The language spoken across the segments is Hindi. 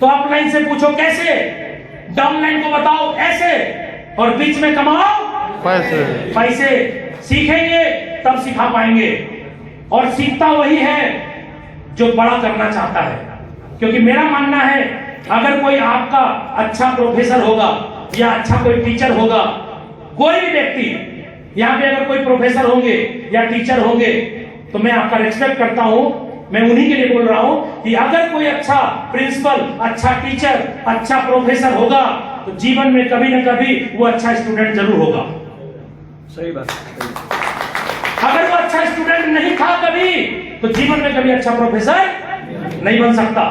तो अप लाइन से पूछो कैसे, डाउन लाइन को बताओ ऐसे, और बीच में कमाओ पैसे। सीखेंगे तब सिखा पाएंगे, और सीखता वही है जो बड़ा करना चाहता है। क्योंकि मेरा मानना है अगर कोई आपका अच्छा प्रोफेसर होगा या अच्छा कोई टीचर होगा, कोई भी व्यक्ति यहाँ पे अगर कोई प्रोफेसर होंगे या टीचर होंगे, तो मैं आपका रिस्पेक्ट करता हूं, मैं उन्हीं के लिए बोल रहा हूं कि अगर कोई अच्छा प्रिंसिपल, अच्छा टीचर, अच्छा प्रोफेसर होगा तो जीवन में कभी न कभी वो अच्छा स्टूडेंट जरूर होगा। सही बात। अगर वो अच्छा स्टूडेंट नहीं था कभी, तो जीवन में कभी अच्छा प्रोफेसर नहीं बन सकता।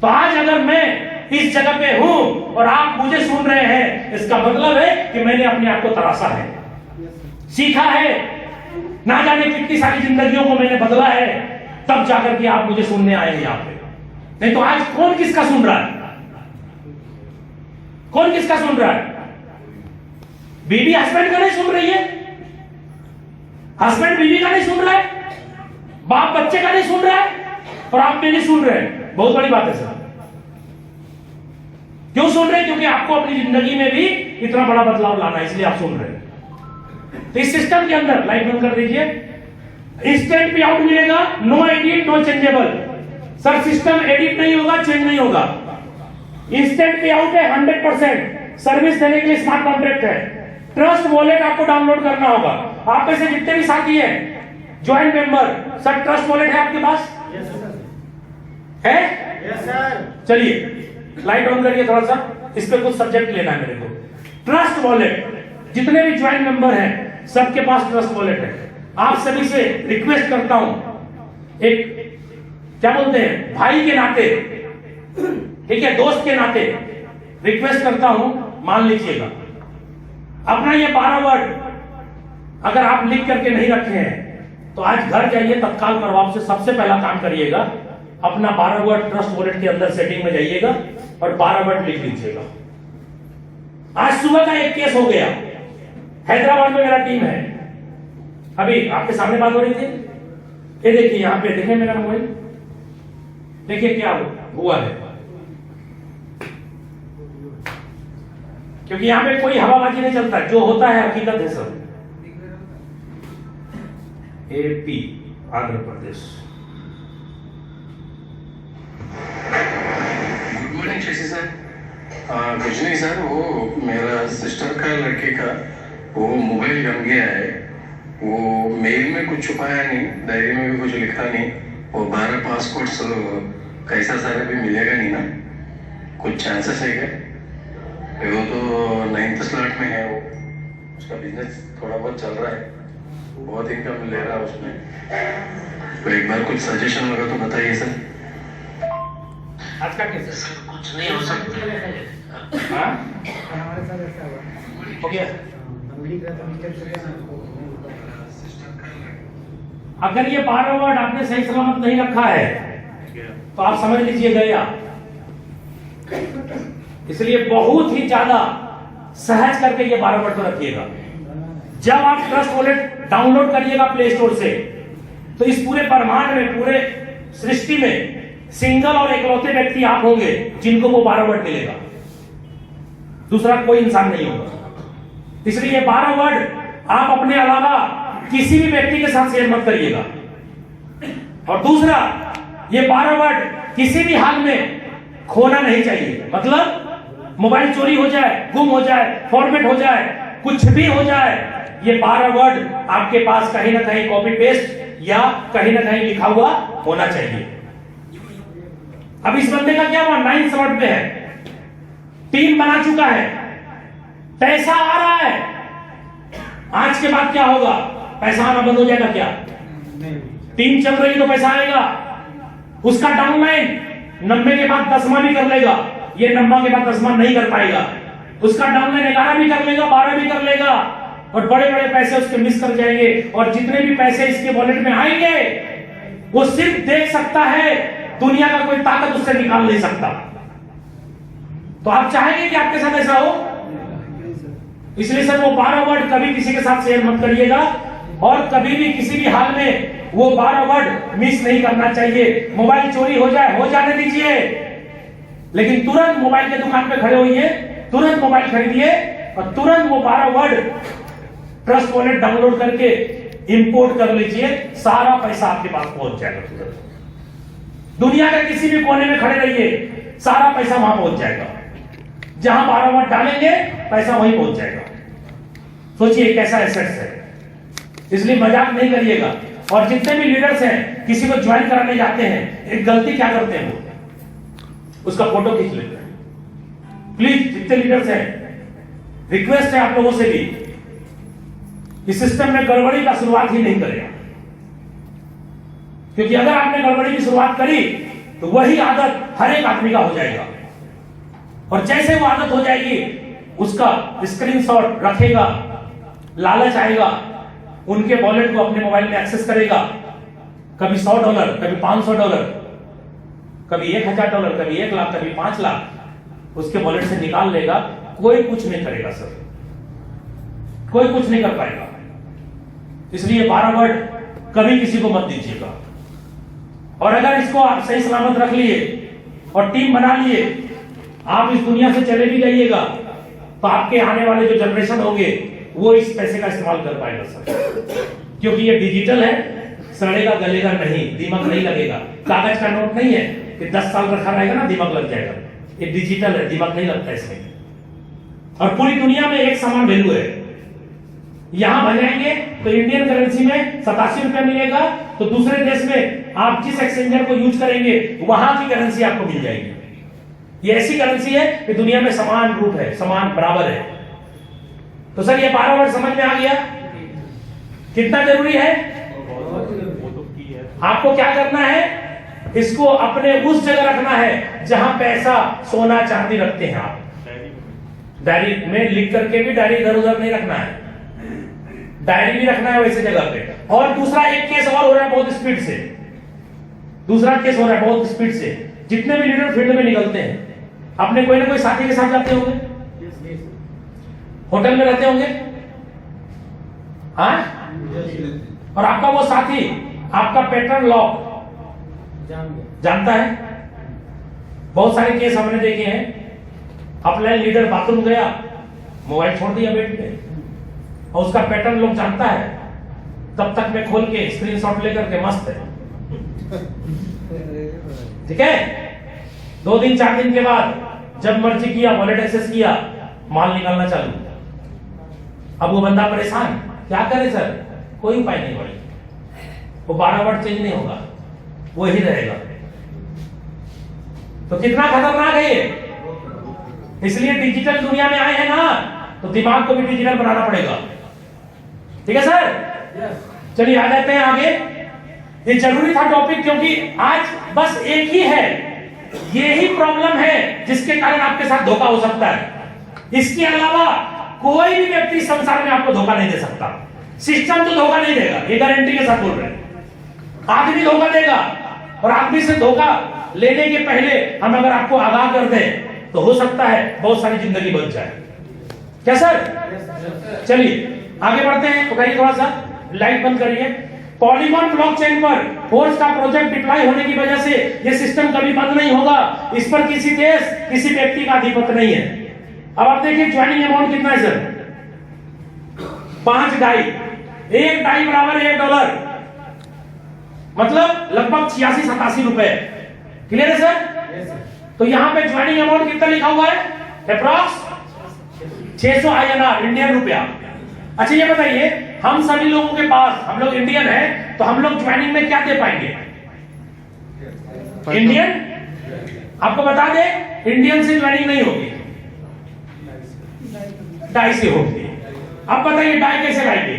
तो आज अगर मैं इस जगह पे हूं और आप मुझे सुन रहे हैं, इसका मतलब है कि मैंने अपने आप को तराशा है, सीखा है, ना जाने कितनी सारी जिंदगियों को मैंने बदला है, तब जाकर के आप मुझे सुनने आए हैं यहाँ पे। नहीं तो आज कौन किसका सुन रहा है? कौन किसका सुन रहा है? बीवी हस्बैंड का नहीं सुन रही है, हस्बैंड बीवी का नहीं सुन रहा है, बाप बच्चे का नहीं सुन रहा है, और आप मेरी सुन रहे हैं। बहुत बड़ी बात है सर। क्यों सुन रहे हैं? क्योंकि आपको अपनी जिंदगी में भी इतना बड़ा बदलाव लाना है, इसलिए आप सुन रहे हैं। तो इस सिस्टम के अंदर लाइट बंद कर दीजिए, इंस्टेंट पे आउट मिलेगा, no edit no changeable. Sir system edit नहीं होगा, चेंज नहीं होगा, इंस्टेंट पे आउट है 100%। सर्विस देने के लिए स्मार्ट कॉन्ट्रैक्ट है। ट्रस्ट वॉलेट आपको डाउनलोड करना होगा। आप में से जितने भी साथी हैं joint member, sir trust wallet है आपके पास? है? Yes sir. चलिए लाइट ऑन करिए थोड़ा सा, इस पे कुछ सब्जेक्ट लेना है मेरे को। ट्रस्ट वॉलेट, जितने भी ज्वाइंट मेंबर हैं सबके पास ट्रस्ट वॉलेट है। आप सभी से रिक्वेस्ट करता हूं, एक क्या बोलते हैं भाई के नाते, ठीक है, दोस्त के नाते रिक्वेस्ट करता हूं, मान लीजिएगा अपना ये 12 वर्ड अगर आप लिख करके नहीं रखे हैं तो आज घर जाइए, तत्काल प्रभाव से सबसे पहला काम करिएगा, अपना 12 वर्ड ट्रस्ट वॉलेट के अंदर सेटिंग में जाइएगा और 12 वर्ड लिख लीजिएगा। आज सुबह का एक केस हो गया, हैदराबाद में मेरा टीम है, अभी आपके सामने बात हो रही थी। ये देखिए यहाँ पे, देखें मेरा मोबाइल, देखिए क्या हुआ है। क्योंकि यहाँ पे कोई हवाबाजी नहीं चलता, जो होता है हकीकत है sir. AP Andhra Pradesh. Good morning Shashi sir. कुछ नहीं सर, वो मेरा सिस्टर का लड़के का वो मोबाइल गम गया है। वो मेल में कुछ छुपाया नहीं, डायरी में भी कुछ लिखा नहीं। वो 12 पासपोर्ट्स कैसा सारा भी मिलेगा नहीं ना? कुछ चांसेस है क्या? वो तो 9th स्लॉट में है, वो उसका बिजनेस थोड़ा बहुत चल रहा है, बहुत इनकम ले रहा है उसमें। तो एक बार कुछ सजेशन लगा तो बताइए सर। आज का केस सर कुछ नहीं हो सकता। हाँ हो गया। अगर ये 12 वर्ड आपने सही सलामत नहीं रखा है तो आप समझ लीजिए गया। इसलिए बहुत ही ज्यादा सहज करके ये 12 वर्ड को रखिएगा। जब आप ट्रस्ट वॉलेट डाउनलोड करिएगा प्ले स्टोर से, तो इस पूरे ब्रह्मांड में, पूरे सृष्टि में सिंगल और इकलौते व्यक्ति आप होंगे जिनको वो 12 वर्ड मिलेगा, दूसरा कोई इंसान नहीं होगा। इसलिए ये 12 वर्ड आप अपने अलावा किसी भी व्यक्ति के साथ शेयर मत करिएगा। और दूसरा, ये 12 वर्ड किसी भी हाल में खोना नहीं चाहिए। मतलब मोबाइल चोरी हो जाए, गुम हो जाए, फॉर्मेट हो जाए, कुछ भी हो जाए, ये 12 वर्ड आपके पास कहीं ना कहीं कॉपी पेस्ट या कहीं ना कहीं लिखा हुआ होना चाहिए। अब इस बंदे का क्या हुआ, 9th स्लॉट पे है, टीम बना चुका है, पैसा आ रहा है। आज के बाद क्या होगा? पैसा आना बंद हो जाएगा क्या? टीम चल रही तो पैसा आएगा। उसका डाउनलाइन 90 के बाद 10वां भी कर लेगा, ये 90 के बाद 10वां नहीं कर पाएगा। उसका डाउनलाइन 11 भी कर लेगा, 12 भी कर लेगा, और बड़े बड़े पैसे उसके मिस कर जाएंगे। और जितने भी पैसे इसके वॉलेट में आएंगे वो सिर्फ देख सकता है, दुनिया का कोई ताकत उससे निकाल नहीं सकता। तो आप चाहेंगे कि आपके साथ ऐसा हो? इसलिए सर वो 12 वर्ड कभी किसी के साथ शेयर मत करिएगा, और कभी भी किसी भी हाल में वो 12 वर्ड मिस नहीं करना चाहिए। मोबाइल चोरी हो जाए, हो जाने दीजिए, लेकिन तुरंत मोबाइल के दुकान पे खड़े होइए, तुरंत मोबाइल खरीदिए और तुरंत वो 12 वर्ड ट्रस्ट वॉलेट डाउनलोड करके इंपोर्ट कर लीजिए, सारा पैसा आपके पास पहुंच जाएगा तुरंत। दुनिया के किसी भी कोने में खड़े रहिए, सारा पैसा वहां पहुंच जाएगा। जहां 12 वर्ड डालेंगे पैसा वहीं पहुंच जाएगा। सोचिए कैसा एसेट्स है, इसलिए मजाक नहीं करिएगा। और जितने भी लीडर्स हैं, किसी को ज्वाइन कराने जाते हैं, एक गलती क्या करते हैं, वो उसका फोटो खींच लेते हैं। प्लीज जितने लीडर्स हैं, रिक्वेस्ट है आप लोगों से भी, इस सिस्टम में गड़बड़ी का शुरुआत ही नहीं करेगा, क्योंकि अगर आपने गड़बड़ी की शुरुआत करी तो वही आदत हर एक आदमी का हो जाएगा। और जैसे वो आदत हो जाएगी, उसका स्क्रीनशॉट रखेगा, लालच आएगा, उनके वॉलेट को अपने मोबाइल में एक्सेस करेगा, कभी $100, कभी $500, कभी $1000, कभी 1 लाख, कभी 5 लाख उसके वॉलेट से निकाल लेगा। कोई कुछ नहीं करेगा सर, कोई कुछ नहीं कर पाएगा। इसलिए 12 वर्ड कभी किसी को मत दीजिएगा। और अगर इसको आप सही सलामत रख लिए और टीम बना लिए, आप इस दुनिया से चले भी जाइएगा, तो आपके आने वाले जो जनरेशन होंगे वो इस पैसे का इस्तेमाल कर पाएगा सर, क्योंकि ये डिजिटल है, सड़ेगा गलेगा नहीं, दिमाग नहीं लगेगा। कागज का नोट नहीं है कि 10 साल रखा रहेगा ना दिमाग लग जाएगा। ये डिजिटल है, दिमाग नहीं लगता इसमें। और पूरी दुनिया में एक समान वैल्यू है। यहां भजाएंगे तो इंडियन करेंसी में 87 रुपया मिलेगा, तो दूसरे देश में आप जिस एक्सचेंजर को यूज करेंगे वहां की करेंसी आपको मिल जाएगी। ये ऐसी करेंसी है कि दुनिया में समान रूप है, समान बराबर है। तो सर ये 12 वर्ड समझ में आ गया कितना जरूरी है? आपको क्या करना है, इसको अपने उस जगह रखना है जहां पैसा सोना चांदी रखते हैं आप। डायरी में लिख करके भी डायरी इधर उधर नहीं रखना है, डायरी भी रखना है वैसे जगह पे। और दूसरा एक केस और हो रहा है बहुत स्पीड से, दूसरा केस हो रहा है बहुत स्पीड से। जितने भी लीडर फील्ड में निकलते हैं, अपने कोई ना कोई साथी के साथ जाते होंगे, होटल में रहते होंगे, हाँ? और आपका वो साथी आपका पैटर्न लॉक जानता है। बहुत सारे केस हमने देखे हैं, अपलाइन लीडर बाथरूम गया, मोबाइल छोड़ दिया बेड पे, और उसका पैटर्न लोग जानता है, तब तक मैं खोल के स्क्रीनशॉट लेकर के मस्त है। ठीक है, 2 दिन 4 दिन के बाद जब मर्जी किया वॉलेट एक्सेस किया, माल निकालना चालू। अब वो बंदा परेशान, क्या करे सर? कोई उपाय नहीं भाई, वो 12 वर्ड चेंज नहीं होगा, वो ही रहेगा। तो कितना खतरनाक है ये। इसलिए डिजिटल दुनिया में आए हैं ना, तो दिमाग को भी डिजिटल बनाना पड़ेगा। ठीक है सर, चलिए आ जाते हैं आगे। ये जरूरी था टॉपिक, क्योंकि आज बस एक ही है, ये ही प्रॉब्लम है जिसके कारण आपके साथ धोखा हो सकता है। इसके अलावा कोई भी व्यक्ति संसार में आपको धोखा नहीं दे सकता। सिस्टम तो धोखा नहीं देगा, ये गारंटी के साथ बोल रहे हैं। आदमी धोखा देगा, और आदमी से धोखा लेने के पहले हम अगर आपको आगाह कर दें तो हो सकता है बहुत सारी जिंदगी बच जाए। क्या सर? चलिए आगे बढ़ते हैं। बताइए, थोड़ा सा लाइट बंद करिए। पॉलीगॉन ब्लॉकचेन पर फोर्स का प्रोजेक्ट डिप्लॉय होने की वजह से यह सिस्टम कभी बंद नहीं होगा। इस पर किसी देश, किसी व्यक्ति का अधिपत्य नहीं है। अब आप देखिए ज्वाइनिंग अमाउंट कितना है सर? 5 डाई, 1 डाई बराबर $1, मतलब लगभग 86-87 रुपए। क्लियर है सर? तो यहां पे ज्वाइनिंग अमाउंट कितना लिखा हुआ है? अप्रॉक्स 600 INR, इंडियन रुपया। अच्छा ये बताइए, हम सभी लोगों के पास, हम लोग इंडियन हैं, तो हम लोग ज्वाइनिंग में क्या दे पाएंगे? इंडियन। आपको बता दें, इंडियन से ज्वाइनिंग नहीं होगी, डाई से होगी। अब बताइए डाई कैसे लाएंगे?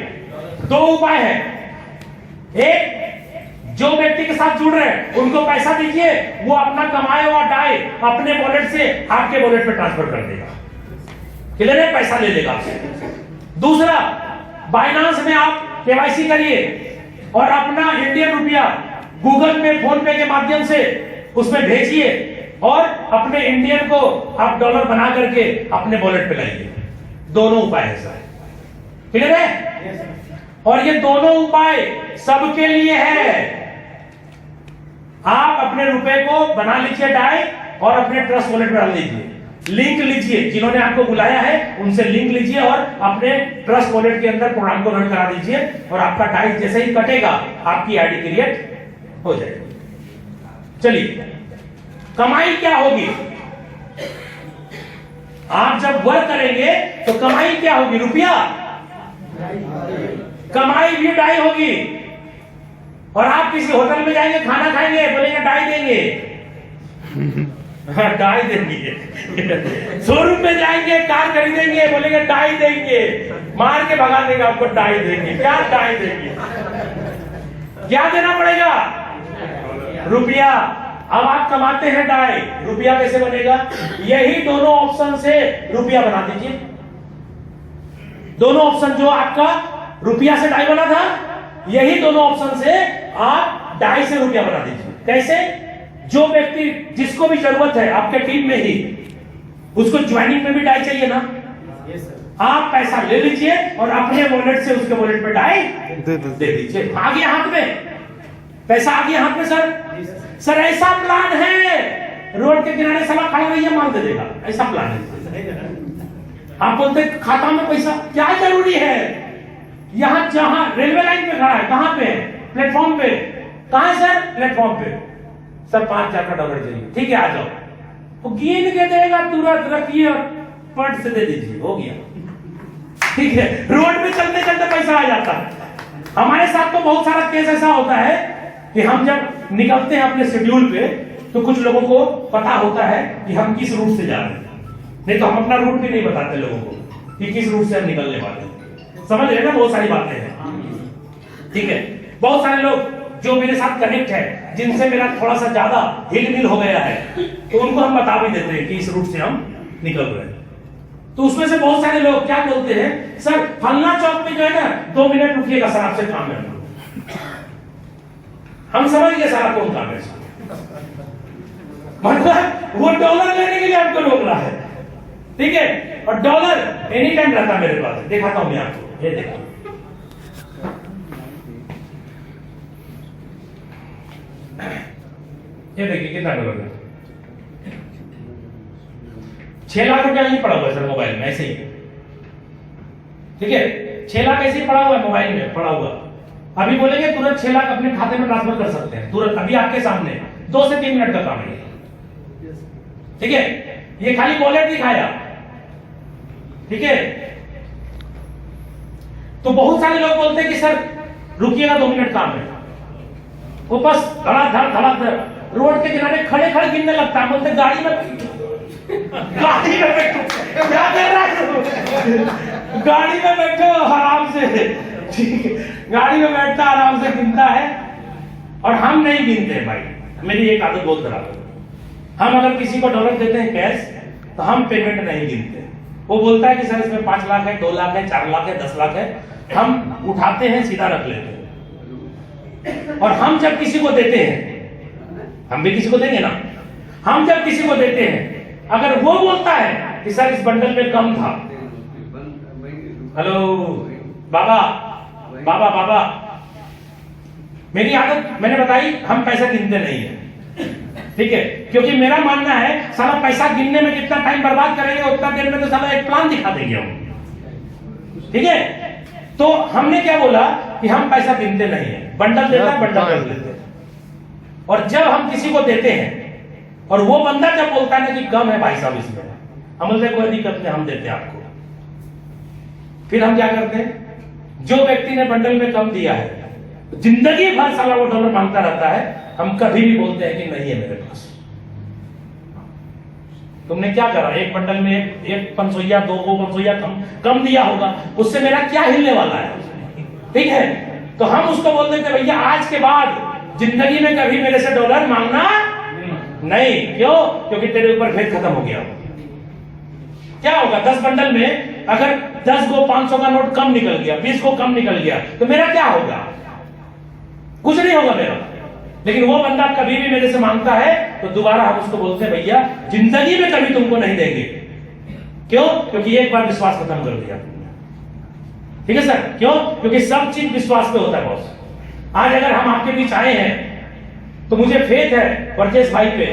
2 उपाय है। एक, जो व्यक्ति के साथ जुड़ रहे हैं उनको पैसा दीजिए, वो अपना कमाया हुआ डाई अपने वॉलेट से आपके वॉलेट पे ट्रांसफर कर देगा। क्लियर है? पैसा ले लेगा आपसे। दूसरा, बाइनांस में आप केवाईसी करिए और अपना इंडियन रुपया गूगल पे, फोन पे के माध्यम से उसमें भेजिए, और अपने इंडियन को आप डॉलर बना करके अपने वॉलेट पे लाइए। दोनों उपाय है सर। क्लियर है? और ये दोनों उपाय सबके लिए है। आप अपने रुपए को बना लीजिए डाई, और अपने ट्रस्ट वॉलेट में डाल दीजिए। लिंक लीजिए, जिन्होंने आपको बुलाया है उनसे लिंक लीजिए और अपने ट्रस्ट वॉलेट के अंदर प्रोग्राम को रन करा दीजिए और आपका डाइस जैसे ही कटेगा आपकी आईडी क्रिएट हो जाएगी। चलिए, कमाई क्या होगी? आप जब वर्क करेंगे तो कमाई क्या होगी? रुपया। कमाई भी डाई होगी। और आप किसी होटल में जाएंगे, खाना खाएंगे, बोलेंगे डाई देंगे। हाँ, डाई देंगे। शोरूम में जाएंगे, कार खरीदेंगे, बोलेंगे डाई देंगे। मार के भगा देंगे आपको, डाई देंगे। क्या डाई देंगे? क्या देना पड़ेगा? रुपया। अब आप कमाते हैं डाई, रुपया कैसे बनेगा? यही दोनों ऑप्शन से रुपया बना दीजिए। दोनों ऑप्शन जो आपका रुपया से डाई बना था, यही दोनों ऑप्शन से आप डाई से रुपया बना दीजिए। कैसे? जो व्यक्ति जिसको भी जरूरत है आपके टीम में ही, उसको ज्वाइनिंग में भी डाई चाहिए ना, आप पैसा ले लीजिए और अपने वॉलेट से उसके वॉलेट पे डाई दे दीजिए। आ गया हाथ में, पैसा आ गया हाथ में। सर ऐसा प्लान है, रोड के किनारे साला खड़ा रहिए, माल दे देगा, ऐसा प्लान है। आप बोलते खाता में पैसा, क्या जरूरी है? यहां जहां रेलवे लाइन पे खड़ा है, कहां पे? प्लेटफॉर्म पे। कहां है सर? प्लेटफॉर्म पे। सर $5,000 चाहिए, ठीक है आ जाओ। वो गिन के देगा, तुरंत रखिए और पट से दे दीजिए, हो गया। ठीक है, रोड पे चलते चलते पैसा आ जाता है। हमारे साथ तो बहुत सारा केस ऐसा होता है कि हम जब निकलते हैं अपने शेड्यूल पे तो कुछ लोगों को पता होता है कि हम किस रूट से जा रहे हैं, नहीं तो हम अपना रूट भी नहीं बताते लोगों को कि किस रूट से हम निकलने वाले हैं। समझ रहे ना, बहुत सारी बातें हैं। ठीक है, बहुत सारे लोग जो मेरे साथ कनेक्ट है, जिनसे मेरा थोड़ा सा ज्यादा हिल मिल हो गया है, तो उनको हम बता भी देते हैं कि इस रूट से हम निकल रहे हैं। तो उसमें से बहुत सारे लोग क्या बोलते हैं, सर फलना चौक पे जो है ना, 2 मिनट रुकिएगा सर, आपसे काम है। हम समझ गए सारा कौन काम है, मतलब वो डॉलर लेने के लिए आपको रोक रहा है। ठीक है, और डॉलर एनी टाइम रहता है मेरे पास। दिखाता हूं मैं आपको, ये देखो, ये देखिए कितना डॉलर है। 6 लाख रुपया नहीं पड़ा हुआ है सर मोबाइल में, ऐसे ही। ठीक है, 6 लाख ऐसे ही पड़ा हुआ है मोबाइल में, पड़ा हुआ। अभी बोलेंगे तुरंत 6 लाख अपने खाते में ट्रांसफर कर सकते हैं, तुरंत अभी आपके सामने 2 से 3 मिनट का काम है। ठीक है, ये खाली वॉलेट दिखाया। ठीक है, तो बहुत सारे लोग बोलते हैं कि सर रुकिएगा 2 मिनट काम है। वो बस धड़ाधड़ रोड के किनारे खड़े खड़े गिनने लगता है। बोलते गाड़ी में बैठो, क्या कर रहा है? गाड़ी में बैठो आराम से। ठीक है, गाड़ी में बैठता आराम से गिनता है। और हम नहीं गिनते भाई, मेरी एक आदत बहुत खराब है। हम अगर किसी को डॉलर देते हैं कैश, तो हम पेमेंट नहीं गिनते। वो बोलता है कि सर इसमें 5 लाख है, 2 लाख है, 4 लाख है, 10 लाख है, हम उठाते हैं सीधा रख लेते हैं। और हम जब किसी को देते हैं, हम भी किसी को देंगे ना, हम जब किसी को देते हैं, अगर वो बोलता है कि सर इस बंडल में कम था, हेलो बाबा बाबा बाबा, मेरी आदत मैंने बताई, हम पैसा गिनते नहीं है। ठीक है, क्योंकि मेरा मानना है साला पैसा गिनने में जितना टाइम बर्बाद करेंगे उतना देर में तो साला एक प्लान दिखा देंगे हम। ठीक है, तो हमने क्या बोला कि हम पैसा गिनते नहीं है, बंडल देता है, बंडल कर देते हैं। और जब हम किसी को देते हैं और वो बंदा जब बोलता है ना कि कम है भाई साहब इसमें, हम बोलते कोई दिक्कत नहीं, हम देते हैं आपको। फिर हम क्या करते हैं, जो व्यक्ति ने बंडल में कम दिया है, जिंदगी भर साला वो डॉलर मांगता रहता है, हम कभी भी बोलते हैं कि नहीं है मेरे पास। तुमने क्या करा, एक बंडल में एक 500 2 500 कम दिया होगा, उससे मेरा क्या हिलने वाला है? ठीक है, तो हम उसको बोल देते भैया आज के बाद जिंदगी में कभी मेरे से डॉलर मांगना नहीं। क्यों? क्योंकि तेरे ऊपर फेथ खत्म हो गया। क्या होगा 10 बंडल में अगर 10 को 500 का नोट कम निकल गया, 20 को कम निकल गया, तो मेरा क्या होगा? कुछ नहीं होगा मेरा। लेकिन वो बंदा कभी भी मेरे से मांगता है तो दोबारा हम उसको बोलते हैं भैया जिंदगी में कभी तुमको नहीं देंगे। क्यों? क्योंकि एक बार विश्वास खत्म कर दिया। ठीक है सर, क्यों? क्योंकि सब चीज विश्वास पे होता है बॉस। आज अगर हम आपके बीच आए हैं तो मुझे फेथ है परचेस भाई पे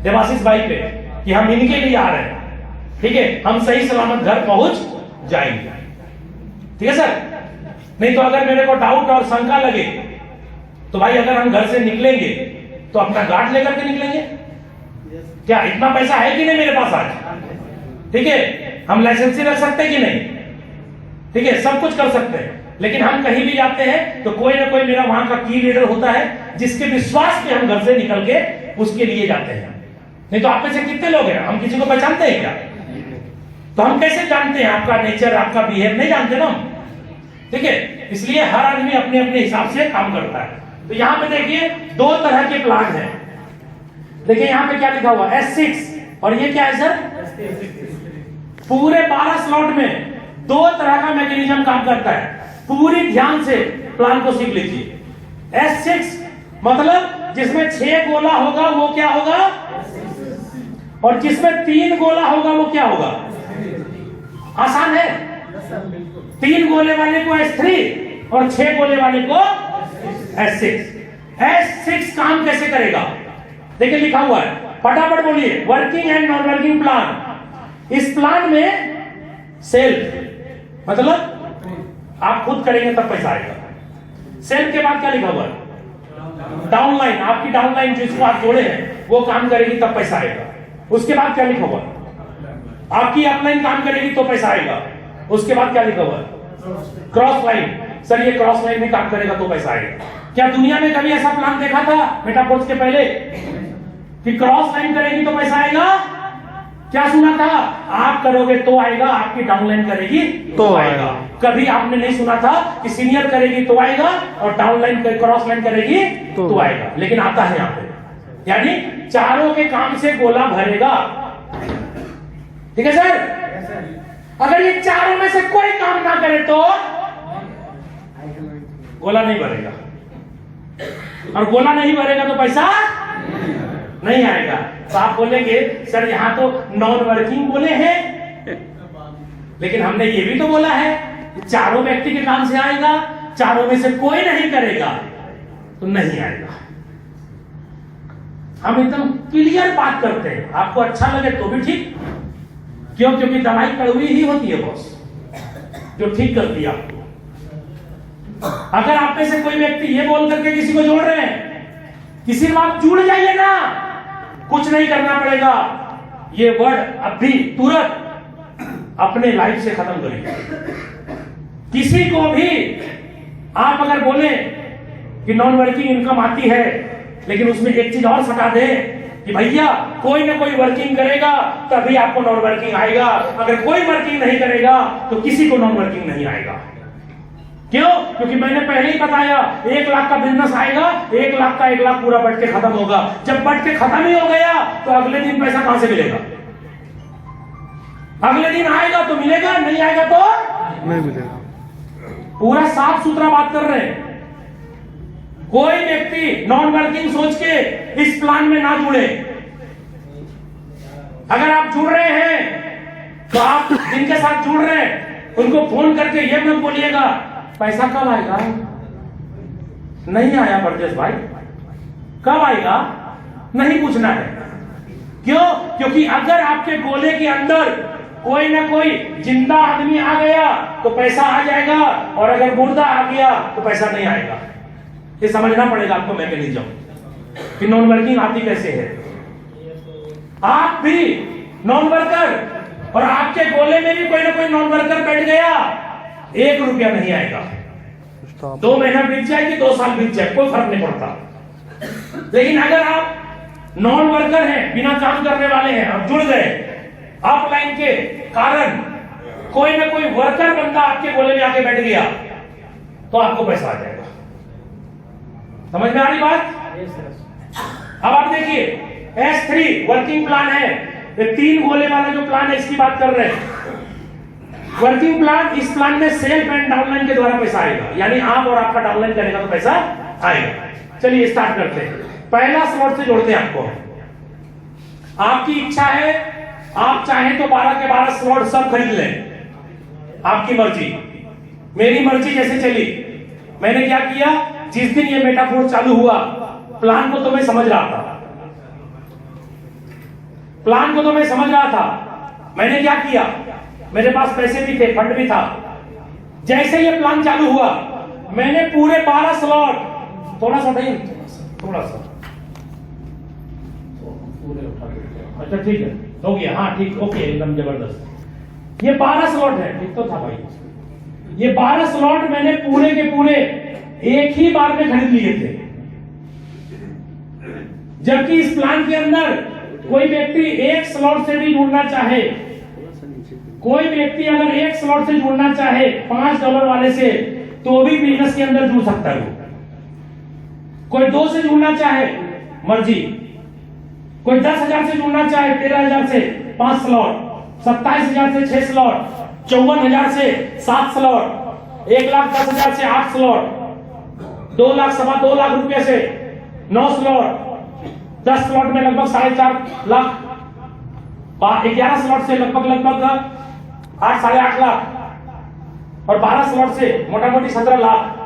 देवाशीष भाई पे कि हम इनके लिए आ रहे हैं, ठीक है, हम सही सलामत घर पहुंच जाएंगे, ठीक है सर। नहीं तो अगर मेरे को डाउट और शंका लगे तो भाई अगर हम घर से निकलेंगे तो अपना गार्ड लेकर के निकलेंगे। क्या इतना पैसा है कि नहीं मेरे पास आज, ठीक है, हम लाइसेंस रख सकते हैं कि नहीं, ठीक है, सब कुछ कर सकते हैं। लेकिन हम कहीं भी जाते हैं तो कोई ना कोई मेरा वहां का की लीडर होता है जिसके विश्वास पे हम घर से निकल के उसके लिए जाते हैं। नहीं तो आप में से कितने लोग हैं, हम किसी को पहचानते हैं क्या? तो हम कैसे जानते हैं आपका नेचर, आपका बिहेव? नहीं जानते ना हम, ठीक है। इसलिए हर आदमी अपने अपने हिसाब से काम करता है। तो यहाँ पे देखिए 2 तरह के प्लान हैं। देखिए यहाँ पे क्या लिखा हुआ S6 और ये क्या है सर? पूरे 12 स्लॉट में 2 तरह का मैकेनिज्म काम करता है। पूरी ध्यान से प्लान को सीख लीजिए। S6 मतलब जिसमें 6 गोला होगा वो क्या होगा, और जिसमें 3 गोला होगा वो क्या होगा। आसान है। 3 गोले वाले को S3 और 6 गोले वाले को S6। S6 काम कैसे करेगा देखिए, लिखा हुआ है, फटाफट बोलिए। Working and non working plan. इस प्लान में सेल्फ मतलब आप खुद करेंगे तब पैसा आएगा। सेल्फ के बाद क्या लिखा हुआ है? डाउनलाइन। आपकी डाउनलाइन जिसको आप जोड़े हैं वो काम करेगी तब पैसा आएगा। उसके बाद क्या लिखा हुआ है? आपकी अपलाइन काम करेगी तो पैसा आएगा। उसके बाद क्या लिखा हुआ है? Cross line. सर ये क्रॉस लाइन में काम करेगा तो पैसा आएगा। क्या दुनिया में कभी ऐसा प्लान देखा था मेटाफोर्स के पहले कि क्रॉस लाइन करेगी तो पैसा आएगा? क्या सुना था? आप करोगे तो आएगा, आपकी डाउनलाइन करेगी तो आएगा। कभी आपने नहीं सुना था कि सीनियर करेगी तो आएगा और डाउनलाइन क्रॉस लाइन करेगी तो आएगा। लेकिन आता है यहाँ पे, यानी चारों के काम से गोला भरेगा, ठीक है सर। अगर ये चारों में से कोई काम ना करे तो गोला नहीं भरेगा, और गोला नहीं भरेगा तो पैसा नहीं आएगा। तो आप बोलेंगे सर यहाँ तो नॉन वर्किंग बोले हैं, लेकिन हमने ये भी तो बोला है चारों व्यक्ति के काम से आएगा, चारों में से कोई नहीं करेगा तो नहीं आएगा। हम एकदम क्लियर बात करते हैं, आपको अच्छा लगे तो भी ठीक। क्यों? क्योंकि दवाई कड़वी ही होती है बॉस, जो ठीक करती है आपको। अगर आप में से कोई व्यक्ति ये बोल करके किसी को जोड़ रहे हैं, किसी में आप जुड़ जाइए ना, कुछ नहीं करना पड़ेगा। ये वर्ड अभी तुरंत अपने लाइफ से खत्म करिए। किसी को भी आप अगर बोले कि नॉन वर्किंग इनकम आती है, लेकिन उसमें एक चीज और सटा दे कि भैया कोई ना कोई वर्किंग करेगा तभी आपको नॉन वर्किंग आएगा, अगर कोई वर्किंग नहीं करेगा तो किसी को नॉन वर्किंग नहीं आएगा। क्यों? क्योंकि मैंने पहले ही बताया 1 लाख का बिजनेस आएगा, 1 लाख का 1 लाख पूरा बढ़ के खत्म होगा। जब बढ़ के खत्म ही हो गया तो अगले दिन पैसा कहां से मिलेगा? अगले दिन आएगा तो मिलेगा, नहीं आएगा तो नहीं मिलेगा। पूरा साफ सुथरा बात कर रहे हैं। कोई व्यक्ति नॉन वर्किंग सोच के इस प्लान में ना जुड़े। अगर आप जुड़ रहे हैं तो आप जिनके साथ जुड़ रहे हैं उनको फोन करके ये मत बोलिएगा पैसा कब आएगा, नहीं आया परदेश भाई, कब आएगा नहीं पूछना है। क्यों? क्योंकि अगर आपके गोले के अंदर कोई ना कोई जिंदा आदमी आ गया तो पैसा आ जाएगा, और अगर मुर्दा आ गया तो पैसा नहीं आएगा। ये समझना पड़ेगा आपको मैकेनिज्म कि नॉन वर्किंग आती कैसे है। आप भी नॉन वर्कर और आपके गोले में भी कोई ना कोई नॉन वर्कर बैठ गया, 1 रुपया नहीं आएगा। 2 महीना बीत जाएगी, 2 साल बीत जाए, कोई फर्क नहीं पड़ता। लेकिन अगर आप नॉन वर्कर हैं, बिना काम करने वाले हैं और जुड़ गए अपलाइन के कारण, कोई ना कोई वर्कर बंदा आपके गोले में आके बैठ गया तो आपको पैसा आ जाएगा। समझ में आ रही बात? अब आप देखिए S3 वर्किंग प्लान है, ये 3 गोले वाला जो प्लान है इसकी बात कर रहे हैं। वर्किंग प्लान, इस प्लान में सेल्फ एंड डाउनलाइन के द्वारा पैसा आएगा, यानी आप और आपका डाउनलाइन करेगा तो पैसा आएगा। चलिए स्टार्ट करते हैं। पहला स्लॉट से जोड़ते हैं आपको। आपकी इच्छा है, आप चाहें तो 12 के 12 स्लॉट सब खरीद लें, आपकी मर्जी। मेरी मर्जी जैसे चली, मैंने क्या किया, जिस दिन ये मेटाफोर चालू हुआ प्लान को तो मैं समझ रहा था, प्लान को तो मैं समझ रहा था। मैंने क्या किया, मेरे पास पैसे भी थे, फंड भी था। जैसे ये प्लान चालू हुआ, मैंने पूरे 12 स्लॉट, थोड़ा सा नहीं, थोड़ा सा पूरे उठा देते। अच्छा ठीक है, हो गया, हाँ ठीक, ओके, एकदम जबरदस्त। ये 12 स्लॉट है, ठीक तो था भाई। ये 12 स्लॉट मैंने पूरे के पूरे एक ही बार में खरीद लिए थे। जबकि इस प्लान के अंदर कोई व्यक्ति एक स्लॉट से भी जुड़ना चाहे, कोई व्यक्ति अगर एक स्लॉट से जुड़ना चाहे $5 वाले से, तो भी बिजनेस के अंदर जुड़ सकता है वो। कोई 2 से जुड़ना चाहे, मर्जी। कोई 10,000 से जुड़ना चाहे, 13,000 से 5 स्लॉट, 27,000 से 6 स्लॉट, 54,000 से 7 स्लॉट, 1,10,000 से 8 स्लॉट, 2 लाख, 2.25 लाख रुपए से 9 स्लॉट, 10 स्लॉट में लगभग 4.5 लाख, 11 स्लॉट से लगभग 8 साढ़े 8 लाख, और 12 स्लॉट से मोटा मोटी 17 लाख।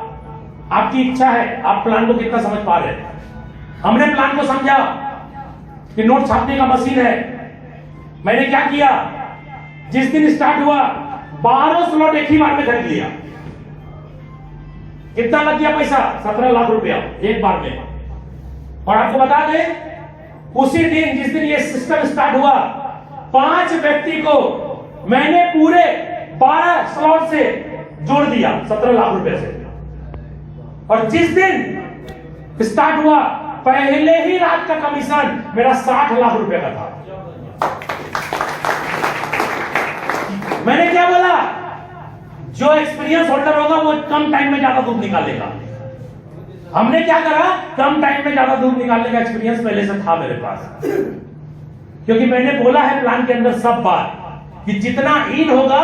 आपकी इच्छा है आप प्लान को कितना समझ पा रहे हैं। हमने प्लान को समझा कि नोट छापने का मशीन है। मैंने क्या किया, जिस दिन स्टार्ट हुआ 12 स्लॉट एक ही बार में खरीद लिया। कितना लग गया पैसा, 17 लाख रुपया एक बार में। और आपको बता दें, उसी दिन जिस दिन ये सिस्टम स्टार्ट हुआ, 5 व्यक्ति को मैंने पूरे 12 स्लॉट से जोड़ दिया 17 लाख रुपए से। और जिस दिन स्टार्ट हुआ, पहले ही रात का कमीशन मेरा 60 लाख रुपए का था। मैंने क्या बोला, जो एक्सपीरियंस होल्डर होगा वो कम टाइम में ज्यादा दूध निकालेगा। हमने क्या करा, कम टाइम में ज्यादा दूध निकालने का एक्सपीरियंस पहले से था मेरे पास। क्योंकि मैंने बोला है प्लान के अंदर सब बात कि जितना इन होगा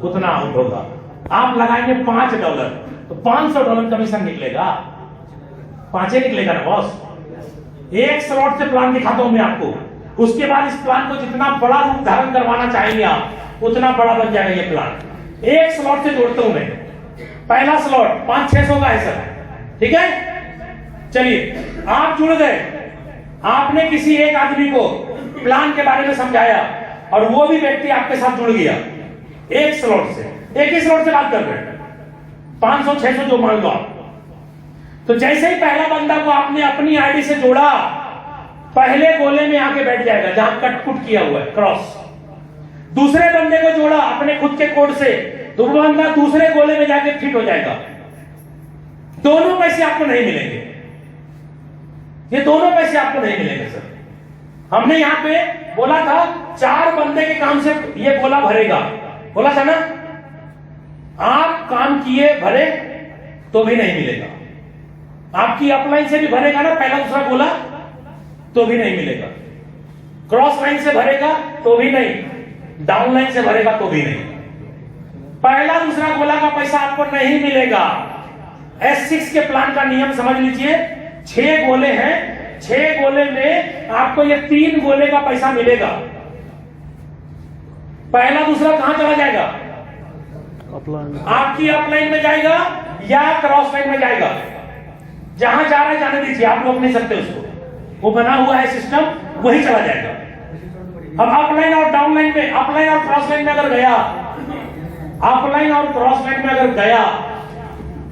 उतना आउट होगा। आप लगाएंगे $5 तो $500 कमीशन निकलेगा, 5 निकलेगा ना बॉस। एक स्लॉट से प्लान दिखाता हूं मैं आपको, उसके बाद इस प्लान को जितना बड़ा रूप धारण करवाना चाहेंगे आप, उतना बड़ा बन जाएगा ये प्लान। एक स्लॉट से जोड़ता हूं मैं, पहला स्लॉट 500-600 का है सर, ठीक है। चलिए आप जुड़ गए, आपने किसी एक आदमी को प्लान के बारे में समझाया और वो भी व्यक्ति आपके साथ जुड़ गया। एक स्लॉट से, एक ही स्लॉट से बात कर रहे हैं, 500-600 जो मान लो आप। तो जैसे ही पहला बंदा को आपने अपनी आईडी से जोड़ा, पहले गोले में आके बैठ जाएगा जहां कट कुट किया हुआ है, क्रॉस। दूसरे बंदे को जोड़ा अपने खुद के कोड से, तो वो बंदा दूसरे गोले में जाके फिट हो जाएगा। दोनों पैसे आपको नहीं मिलेंगे, ये दोनों पैसे आपको नहीं मिलेंगे सर। हमने यहां पे बोला था 4 बंदे के काम से ये गोला भरेगा, बोला था ना। आप काम किए भरे तो भी नहीं मिलेगा। आपकी अपलाइन से भी भरेगा ना पहला दूसरा गोला, तो भी नहीं मिलेगा। क्रॉस लाइन से भरेगा तो भी नहीं, डाउन लाइन से भरेगा तो भी नहीं। पहला दूसरा गोला का पैसा आपको नहीं मिलेगा। S6 के प्लान का नियम समझ लीजिए, 6 गोले हैं, 6 गोले में आपको ये 3 गोले का पैसा मिलेगा। पहला दूसरा कहां चला जाएगा, आपकी अपलाइन में जाएगा या क्रॉस लाइन में जाएगा। जहां जा रहा है जाने दीजिए, आप रोक नहीं सकते उसको, वो बना हुआ है सिस्टम, वही चला जाएगा। अब अपलाइन और डाउन लाइन में, अपलाइन और क्रॉस लाइन में अगर गया, अपलाइन और क्रॉस लाइन में अगर गया,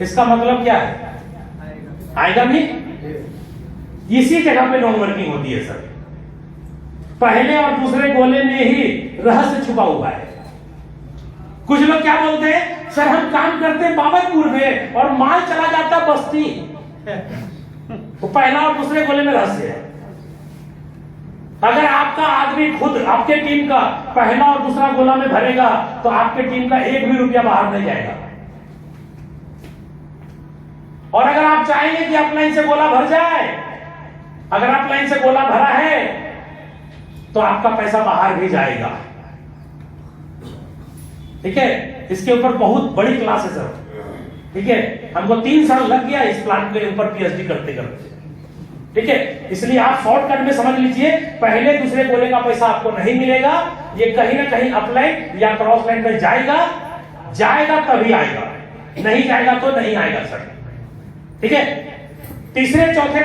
इसका मतलब क्या है, आएगा नहीं। इसी जगह पे नॉन वर्किंग होती है सर। पहले और दूसरे गोले में ही रहस्य छुपा हुआ है। कुछ लोग क्या बोलते हैं, सर हम काम करते हैं बाबतपुर में और माल चला जाता बस्ती। वो पहला और दूसरे गोले में रहस्य है। अगर आपका आदमी खुद आपके टीम का पहला और दूसरा गोला में भरेगा, तो आपके टीम का 1 भी रुपया बाहर नहीं जाएगा। और अगर आप चाहेंगे कि अपलाइन से गोला भर जाए, अगर अपलाइन से गोला भरा है, तो आपका पैसा बाहर भी जाएगा। ठीक है, इसके ऊपर बहुत बड़ी क्लास है सर। ठीक है, हमको 3 साल लग गया इस प्लान के ऊपर पीएचडी करते करते। ठीक है, इसलिए आप शॉर्टकट में समझ लीजिए, पहले दूसरे गोले का पैसा आपको नहीं मिलेगा, ये कहीं ना कहीं अपलाइन या क्रॉस लाइन में जाएगा, जाएगा तभी आएगा, नहीं जाएगा तो नहीं आएगा सर। ठीक है, तीसरे चौथे